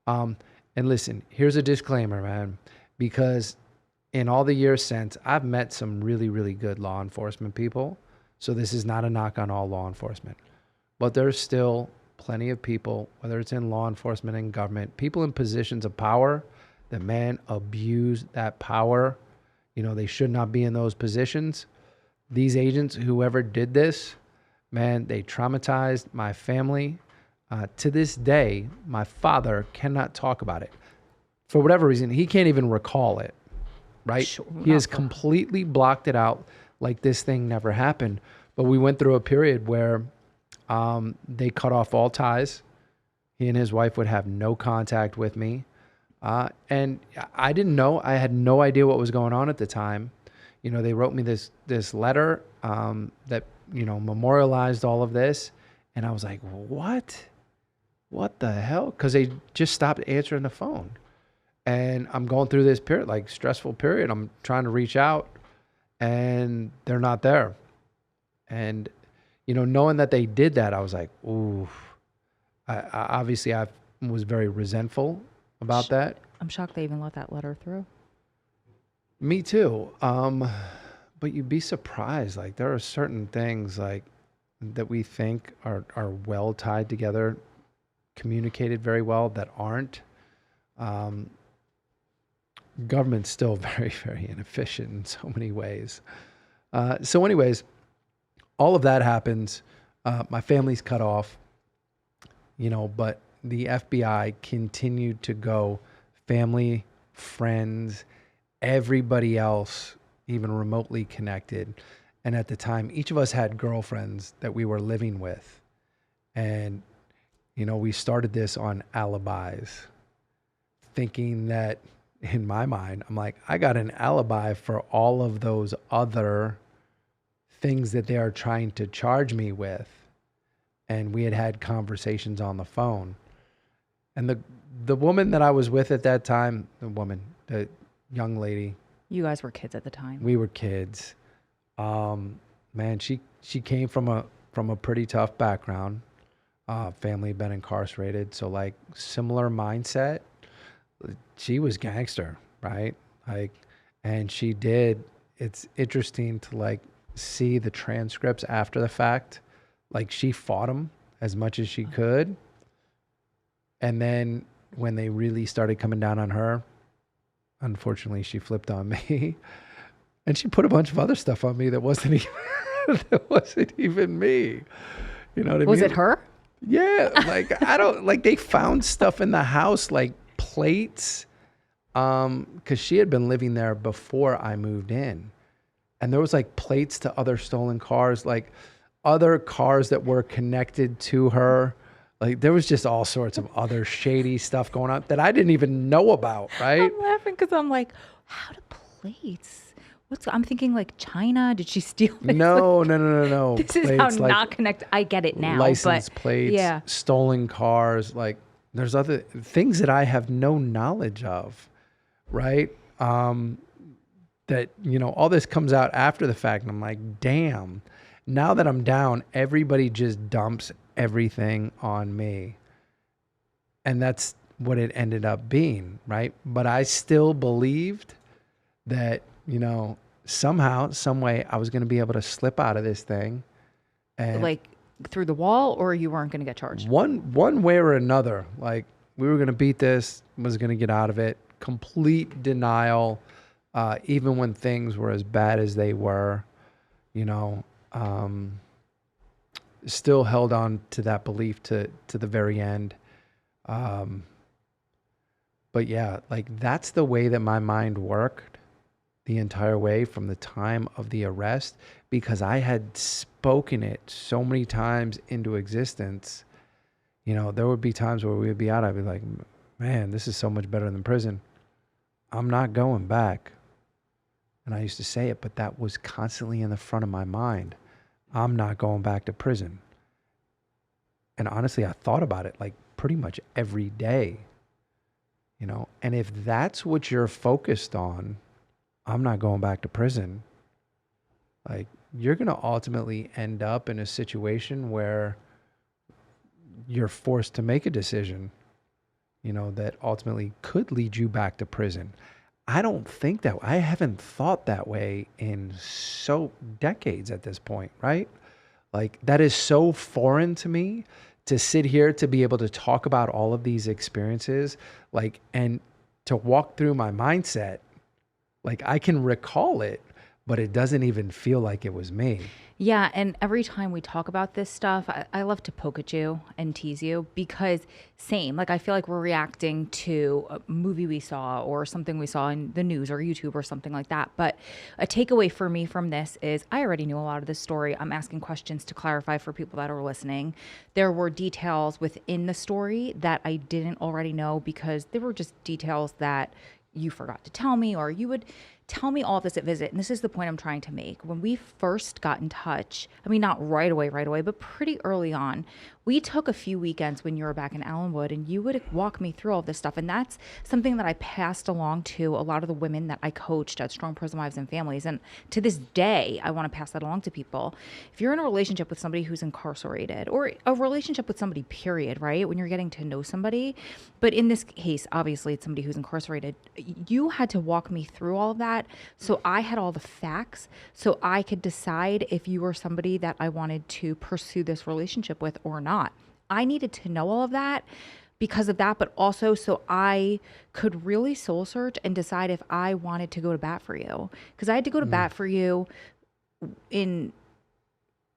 And listen, here's a disclaimer, man, because in all the years since, I've met some really, really good law enforcement people. So this is not a knock on all law enforcement, but there's still plenty of people, whether it's in law enforcement and government, people in positions of power that, man, abuse that power. They should not be in those positions. These agents, whoever did this, man, they traumatized my family. To this day, my father cannot talk about it. For whatever reason, he can't even recall it, right? Sure, he has completely blocked it out like this thing never happened. But we went through a period where they cut off all ties. He and his wife would have no contact with me. And I didn't know. I had no idea what was going on at the time. They wrote me this letter that, memorialized all of this. And I was like, what? What the hell? Because they just stopped answering the phone. And I'm going through this period, stressful period. I'm trying to reach out and they're not there. And, knowing that they did that, I was like, ooh. Obviously, I was very resentful about that. I'm shocked they even let that letter through. Me too. But you'd be surprised. There are certain things that we think are well tied together, communicated very well, that aren't. government's still very, very inefficient in so many ways. So anyways, all of that happens. My family's cut off, but the FBI continued to go family, friends, everybody else, even remotely connected. And at the time, each of us had girlfriends that we were living with. And, we started this on alibis, thinking that in my mind, I'm like, I got an alibi for all of those other things that they are trying to charge me with. And we had conversations on the phone. And the woman that I was with at that time, the young lady. You guys were kids at the time. We were kids. Man, she came from a pretty tough background. Family had been incarcerated, so like similar mindset. She was gangster, right? And she did. It's interesting to like see the transcripts after the fact. Like she fought him as much as she could. And then when they really started coming down on her, unfortunately, she flipped on me. And she put a bunch of other stuff on me that wasn't even me. You know what I mean? Was it her? Yeah. They found stuff in the house, like plates, because she had been living there before I moved in. And there was like plates to other stolen cars, like other cars that were connected to her. Like there was just all sorts of other shady stuff going on that I didn't even know about, right? I'm laughing because I'm like, how do plates? I'm thinking like China. Did she steal this? No. This plates, is how not connected. I get it now. License but plates, yeah. Stolen cars. Like there's other things that I have no knowledge of, right? That, all this comes out after the fact. And I'm like, damn, now that I'm down, everybody just dumps everything on me. And that's what it ended up being, right? But I still believed that, somehow, some way I was going to be able to slip out of this thing. And like through the wall, or you weren't going to get charged? One way or another, like we were going to beat this, was going to get out of it. Complete denial, even when things were as bad as they were, still held on to that belief to the very end. But yeah, like that's the way that my mind worked the entire way from the time of the arrest, because I had spoken it so many times into existence. There would be times where we would be out. I'd be like, man, this is so much better than prison. I'm not going back. And I used to say it, but that was constantly in the front of my mind. I'm not going back to prison. And honestly, I thought about it like pretty much every day, and if that's what you're focused on, I'm not going back to prison. Like you're going to ultimately end up in a situation where you're forced to make a decision, that ultimately could lead you back to prison. I don't think that. I haven't thought that way in so decades at this point, right? Like that is so foreign to me to sit here to be able to talk about all of these experiences, like, and to walk through my mindset. Like I can recall it, but it doesn't even feel like it was me. Yeah, and every time we talk about this stuff, I love to poke at you and tease you because same, like I feel like we're reacting to a movie we saw or something we saw in the news or YouTube or something like that. But a takeaway for me from this is I already knew a lot of this story. I'm asking questions to clarify for people that are listening. There were details within the story that I didn't already know because they were just details that you forgot to tell me, or you would tell me all of this at visit. And this is the point I'm trying to make. When we first got in touch, I mean, not right away, but pretty early on, we took a few weekends when you were back in Allenwood and you would walk me through all this stuff. And that's something that I passed along to a lot of the women that I coached at Strong Prison Wives and Families. And to this day, I want to pass that along to people. If you're in a relationship with somebody who's incarcerated, or a relationship with somebody, period, right? When you're getting to know somebody, but in this case, obviously it's somebody who's incarcerated, you had to walk me through all of that. So I had all the facts so I could decide if you were somebody that I wanted to pursue this relationship with or not. I needed to know all of that because of that, but also so I could really soul search and decide if I wanted to go to bat for you. Because I had to go to bat for you in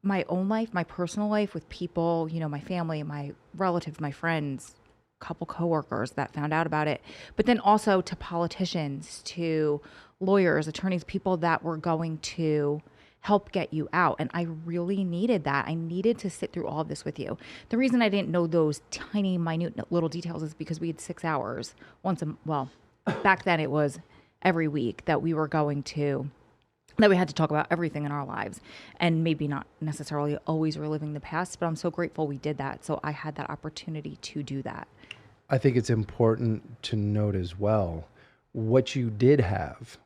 my own life, my personal life with people, my family, my relatives, my friends, couple coworkers that found out about it, but then also to politicians, to lawyers, attorneys, people that were going to help get you out. And I really needed that. I needed to sit through all of this with you. The reason I didn't know those tiny, minute little details is because we had 6 hours back then it was every week that we were going to that we had to talk about everything in our lives, and maybe not necessarily always reliving the past, but I'm so grateful we did that. So I had that opportunity to do that. I think it's important to note as well what you did have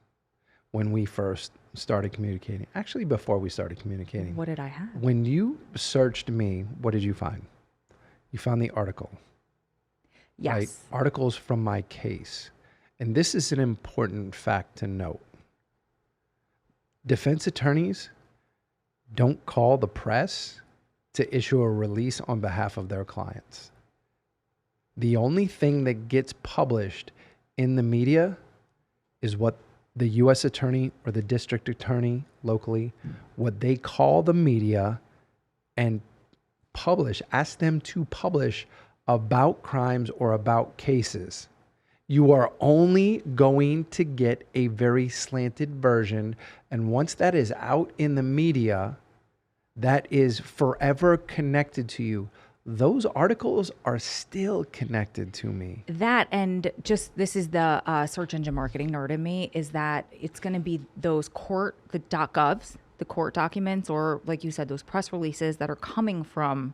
when we first started communicating. Actually, before we started communicating. What did I have? When you searched me, what did you find? You found the article. Yes. Right? Articles from my case. And this is an important fact to note. Defense attorneys don't call the press to issue a release on behalf of their clients. The only thing that gets published in the media is what the U.S. attorney or the district attorney locally, what they call the media, and ask them to publish about crimes or about cases. You are only going to get a very slanted version. And once that is out in the media, that is forever connected to you. Those articles are still connected to me. That, and just this is the search engine marketing nerd in me, is that it's going to be those the .govs, the court documents, or like you said, those press releases that are coming from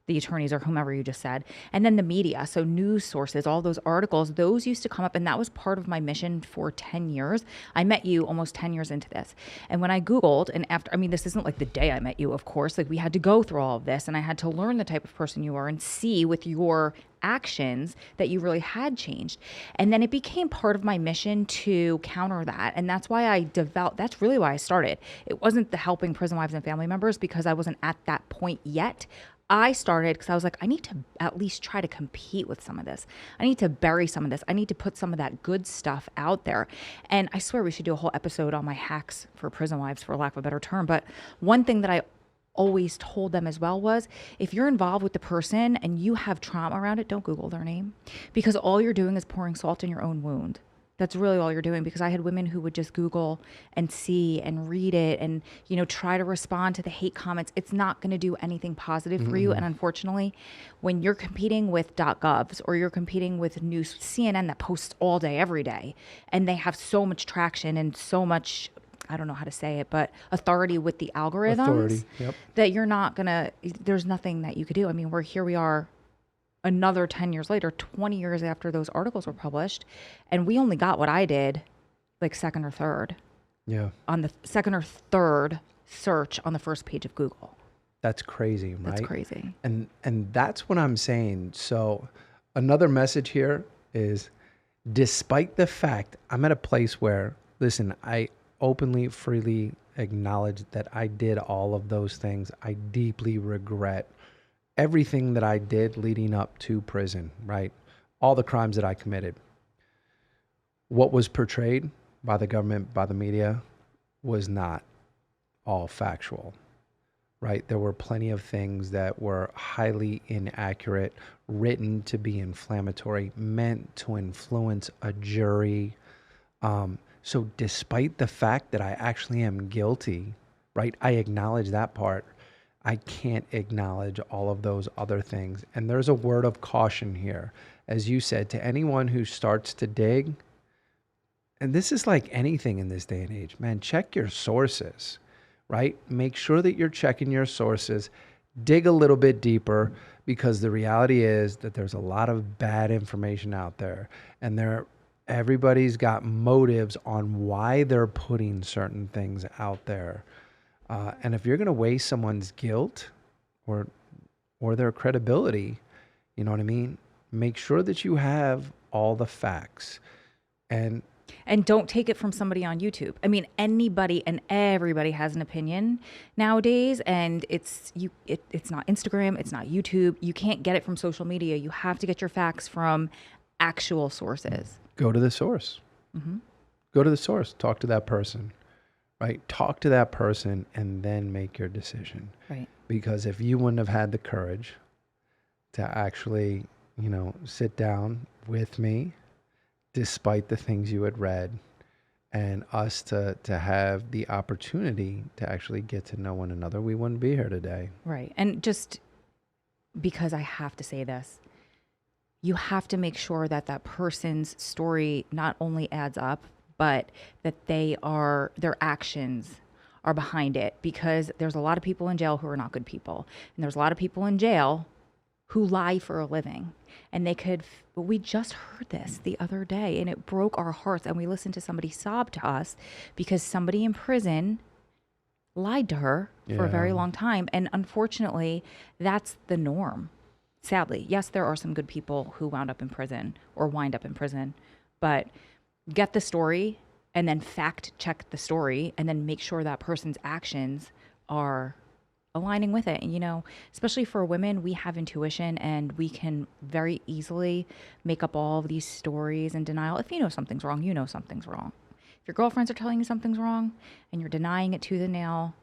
the attorneys or whomever you just said, and then the media. So news sources, all those articles, those used to come up. And that was part of my mission for 10 years. I met you almost 10 years into this. And when I Googled, and this isn't like the day I met you, of course, like we had to go through all of this, and I had to learn the type of person you are and see with your actions that you really had changed. And then it became part of my mission to counter that. And that's why that's really why I started. It wasn't the helping prison wives and family members, because I wasn't at that point yet. I started because I was like, I need to at least try to compete with some of this. I need to bury some of this. I need to put some of that good stuff out there. And I swear we should do a whole episode on my hacks for prison wives, for lack of a better term. But one thing that I always told them as well was, if you're involved with the person and you have trauma around it, don't Google their name, because all you're doing is pouring salt in your own wound. That's really all you're doing. Because I had women who would just Google and see and read it and, try to respond to the hate comments. It's not going to do anything positive for you. And unfortunately, when you're competing with .govs or you're competing with news, CNN that posts all day, every day, and they have so much traction and so much, I don't know how to say it, but authority with the algorithms, that you're not going to, there's nothing that you could do. I mean, here we are another 10 years later, 20 years after those articles were published. And we only got what I did like second or third. Yeah. On the second or third search on the first page of Google. That's crazy, right? That's crazy. And that's what I'm saying. So another message here is, despite the fact I'm at a place where, listen, I openly, freely acknowledge that I did all of those things. I deeply regret everything that I did leading up to prison, right? All the crimes that I committed. What was portrayed by the government, by the media, was not all factual, right? There were plenty of things that were highly inaccurate, written to be inflammatory, meant to influence a jury. So despite the fact that I actually am guilty, right? I acknowledge that part. I can't acknowledge all of those other things. And there's a word of caution here. As you said, to anyone who starts to dig, and this is like anything in this day and age, man, check your sources, right? Make sure that you're checking your sources, dig a little bit deeper, because the reality is that there's a lot of bad information out there, and everybody's got motives on why they're putting certain things out there. And if you're going to weigh someone's guilt or their credibility, you know what I mean? Make sure that you have all the facts. And And don't take it from somebody on YouTube. I mean, anybody and everybody has an opinion nowadays, and it's not Instagram, it's not YouTube. You can't get it from social media. You have to get your facts from actual sources. Go to the source. Mm-hmm. Go to the source. Talk to that person, right? Talk to that person and then make your decision. Right. Because if you wouldn't have had the courage to actually, sit down with me, despite the things you had read, and us to have the opportunity to actually get to know one another, we wouldn't be here today. Right. And just because I have to say this, you have to make sure that that person's story not only adds up, but that their actions are behind it, because there's a lot of people in jail who are not good people. And there's a lot of people in jail who lie for a living. And we just heard this the other day, and it broke our hearts. And we listened to somebody sob to us because somebody in prison lied to her for a very long time. And unfortunately, that's the norm. Sadly, yes, there are some good people who wound up in prison or wind up in prison, but get the story and then fact check the story and then make sure that person's actions are aligning with it. And, especially for women, we have intuition and we can very easily make up all of these stories and denial. If you know something's wrong, you know something's wrong. If your girlfriends are telling you something's wrong and you're denying it to the nail,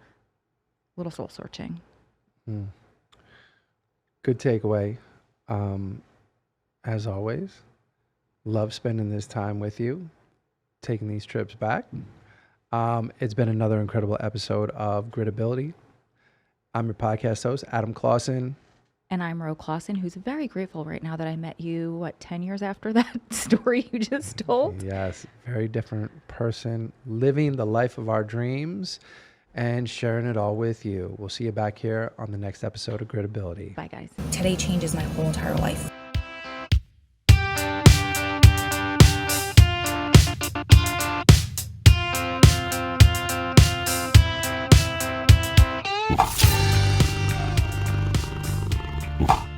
little soul searching. Good takeaway. As always, love spending this time with you, taking these trips back. It's been another incredible episode of Gritability. I'm your podcast host, Adam Clausen. And I'm Ro Clausen, who's very grateful right now that I met you, 10 years after that story you just told? Yes, very different person, living the life of our dreams and sharing it all with you. We'll see you back here on the next episode of Gritability. Bye, guys. Today changes my whole entire life.